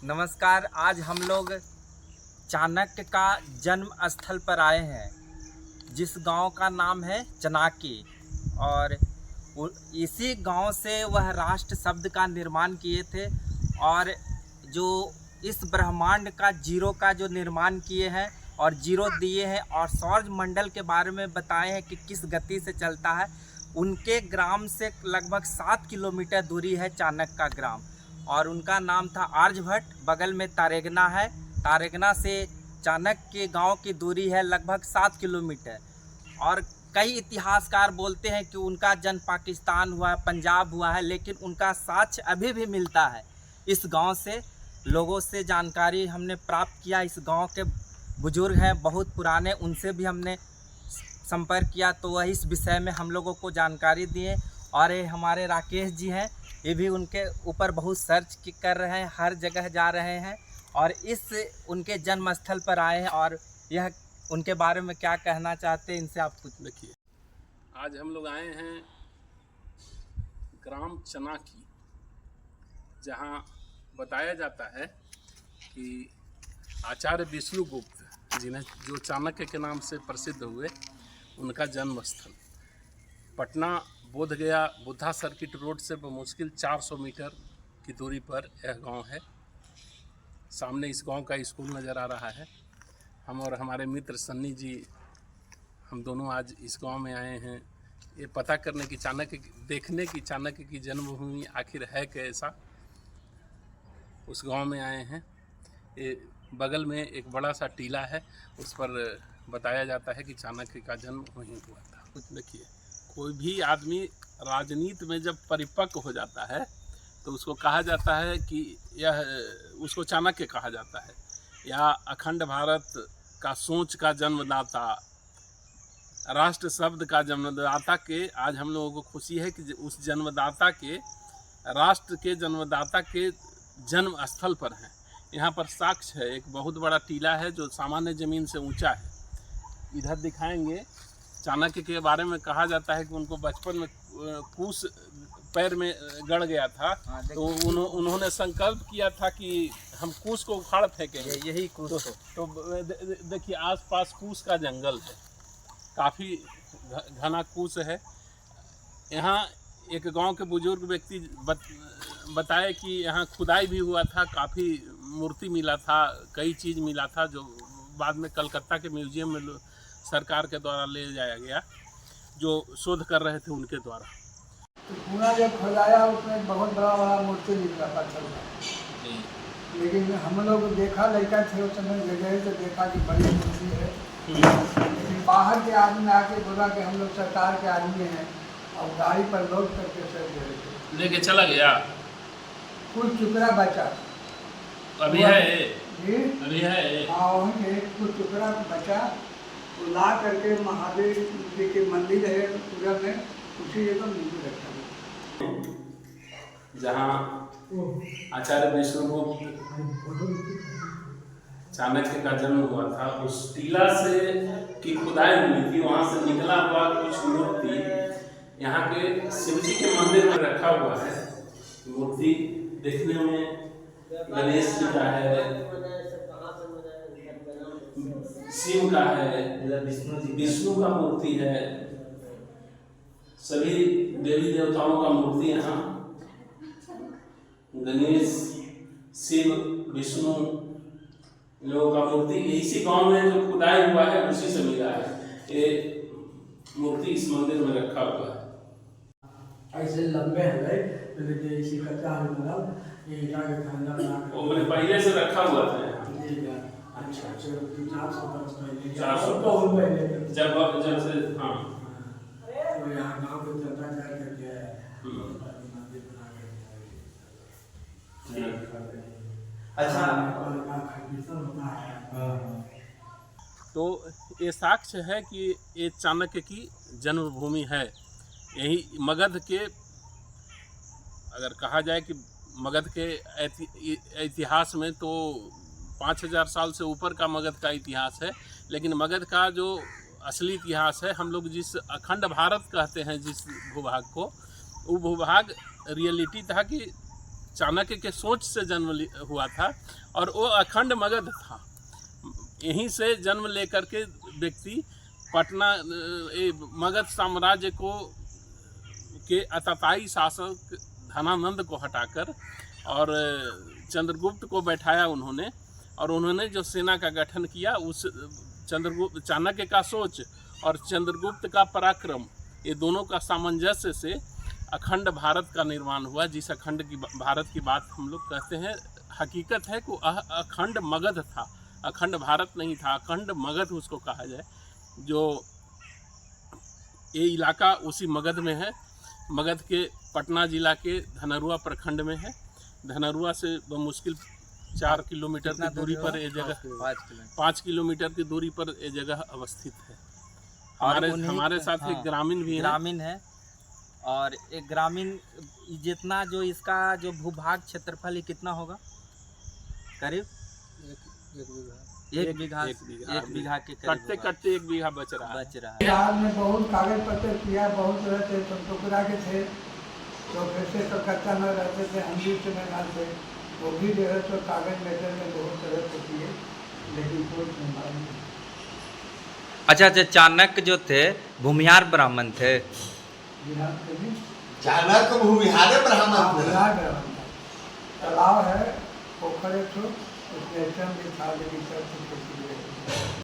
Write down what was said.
नमस्कार। आज हम लोग चाणक्य का जन्म स्थल पर आए हैं, जिस गांव का नाम है चनाकी। और इसी गांव से वह राष्ट्र शब्द का निर्माण किए थे और जो इस ब्रह्मांड का जीरो का जो निर्माण किए हैं और जीरो दिए हैं और सौर मंडल के बारे में बताए हैं कि किस गति से चलता है। उनके ग्राम से लगभग 7 किलोमीटर दूरी है चाणक्य का ग्राम और उनका नाम था आर्यभट्ट। बगल में तारेगना है। तारेगना से चाणक्य के गांव की दूरी है लगभग 7 किलोमीटर। और कई इतिहासकार बोलते हैं कि उनका जन्म पाकिस्तान हुआ है, पंजाब हुआ है, लेकिन उनका साक्ष्य अभी भी मिलता है इस गांव से। लोगों से जानकारी हमने प्राप्त किया। इस गांव के बुजुर्ग हैं बहुत पुराने, उनसे भी हमने संपर्क किया तो वह इस विषय में हम लोगों को जानकारी दिए। और ये हमारे राकेश जी हैं, ये भी उनके ऊपर बहुत सर्च कर रहे हैं, हर जगह जा रहे हैं और इस उनके जन्म स्थल पर आए हैं। और यह उनके बारे में क्या कहना चाहते हैं, इनसे आप कुछ देखिए। आज हम लोग आए हैं ग्राम चनाकी, जहाँ बताया जाता है कि आचार्य विष्णुगुप्त जिन्हें जो चाणक्य के नाम से प्रसिद्ध हुए, उनका जन्म स्थल पटना बोध गया बुद्धा सर्किट रोड से बमुश्किल 400 मीटर की दूरी पर यह गांव है। सामने इस गांव का स्कूल नज़र आ रहा है। हम और हमारे मित्र सन्नी जी, हम दोनों आज इस गांव में आए हैं ये पता करने की, देखने की चाणक्य की जन्मभूमि आखिर है कैसा। उस गांव में आए हैं। ये बगल में एक बड़ा सा टीला है, उस पर बताया जाता है कि चाणक्य का जन्म वहीं हुआ था। देखिए, कोई भी आदमी राजनीति में जब परिपक्व हो जाता है तो उसको कहा जाता है कि यह उसको चाणक्य कहा जाता है, या अखंड भारत का सोच का जन्मदाता, राष्ट्र शब्द का जन्मदाता के आज हम लोगों को खुशी है कि उस जन्मदाता के, राष्ट्र के जन्मदाता के जन्म स्थल पर हैं। यहाँ पर साक्ष्य है, एक बहुत बड़ा टीला है जो सामान्य ज़मीन से ऊंचा है। इधर दिखाएंगे। चाणक्य के बारे में कहा जाता है कि उनको बचपन में कूस पैर में गड़ गया था, तो उन्होंने संकल्प किया था कि हम कूस को उखाड़ फेंकेंगे। यही कूस तो देखिए, आसपास कूस का जंगल है, काफ़ी घना कूस है। यहाँ एक गांव के बुजुर्ग व्यक्ति बताए कि यहाँ खुदाई भी हुआ था, काफ़ी मूर्ति मिला था, कई चीज़ मिला था, जो बाद में कलकत्ता के म्यूजियम में सरकार के द्वारा ले जाया गया, जो शोध कर रहे थे उनके द्वारा। तो पूरा जब खुदाया उसमें बहुत बड़ा बड़ा मूर्ति मिल रहा पत्थर का, लेकिन हम लोग देखा, लड़का थे उस समय जगह तो देखा कि बड़ी मूर्ति है। लेकिन बाहर के आदमी आके बोला कि हम लोग सरकार के आदमी हैं और गाड़ी पर लोड करके चल गए, लेके चला गया। कुछ टुकड़ा बचा अभी है जी, अभी है। हाँ, वहीं एक कुछ टुकड़ा बचा, तो ला करके महादेव जी के मंदिर है पूरा में, उसी जगह मंदिर रखा है, जहाँ आचार्य विष्णुगुप्त चाणक्य का जन्म हुआ था, उस टीला से की खुदाई हुई थी, वहाँ से निकला हुआ कुछ मूर्ति यहाँ के शिवजी के मंदिर में रखा हुआ है। मूर्ति देखने में गणेश जी का है, शिव का है, विष्णु का मूर्ति है, सभी देवी देवताओं का मूर्ति यहाँ, गणेश, शिव, विष्णु लोगों का मूर्ति इसी गांव में जो खुदाई हुआ है उसी से मिला है। ये मूर्ति इस मंदिर में रखा हुआ है। ऐसे लंबे है इसी कच्चा ये ईटा के खंडर बना के वो मैंने पहले से रखा हुआ था यहाँ। अच्छा, 400 बरस पहले, 400 बहुत पहले जब से, हाँ, तो यहाँ गाँव के जनता कर करके मंदिर बना करके। अच्छा, होता है। तो ये साक्ष्य है कि ये चाणक्य की जन्मभूमि है। यही मगध के, अगर कहा जाए कि मगध के इतिहास में तो 5000 साल से ऊपर का मगध का इतिहास है, लेकिन मगध का जो असली इतिहास है, हम लोग जिस अखंड भारत कहते हैं जिस भूभाग को, वो भूभाग रियलिटी था कि चाणक्य के सोच से जन्म हुआ था और वो अखंड मगध था। यहीं से जन्म लेकर के व्यक्ति पटना मगध साम्राज्य को के अताताई शासक धनानंद को हटाकर और चंद्रगुप्त को बैठाया उन्होंने, और उन्होंने जो सेना का गठन किया उस चाणक्य का सोच और चंद्रगुप्त का पराक्रम, ये दोनों का सामंजस्य से अखंड भारत का निर्माण हुआ। जिस अखंड की भारत की बात हम लोग कहते हैं, हकीकत है कि अखंड मगध था, अखंड भारत नहीं था, अखंड मगध उसको कहा जाए। जो ये इलाका उसी मगध में है, मगध के पटना जिला के धनरुआ प्रखंड में है। धनरुआ से मुश्किल 4 किलोमीटर की दूरी पर ये जगह, 5 किलोमीटर की दूरी पर ये जगह अवस्थित है। हमारे साथ एक ग्रामीण है और एक ग्रामीण जितना जो इसका जो भूभाग क्षेत्रफल ही कितना होगा, करीब एक बीघा के कटते कटते 1 बीघा बच रहा है। बिहार में बहुत कागज पत्र किया, बहुत तरह से टुकड़ा के थे, तो फिर से कलकत्ता में रहते थे, हम भी में ना थे, वो भी जो है तो कागज लेटर में बहुत तरह से किए, लेकिन कोई सुनवाई नहीं। अच्छा, चाणक्य जो थे भूमिहार ब्राह्मण थे। चाणक्य भूमिहारे ब्राह्मण थे। तालाब है, पोखर एक, उसमें भी था, लेकिन सब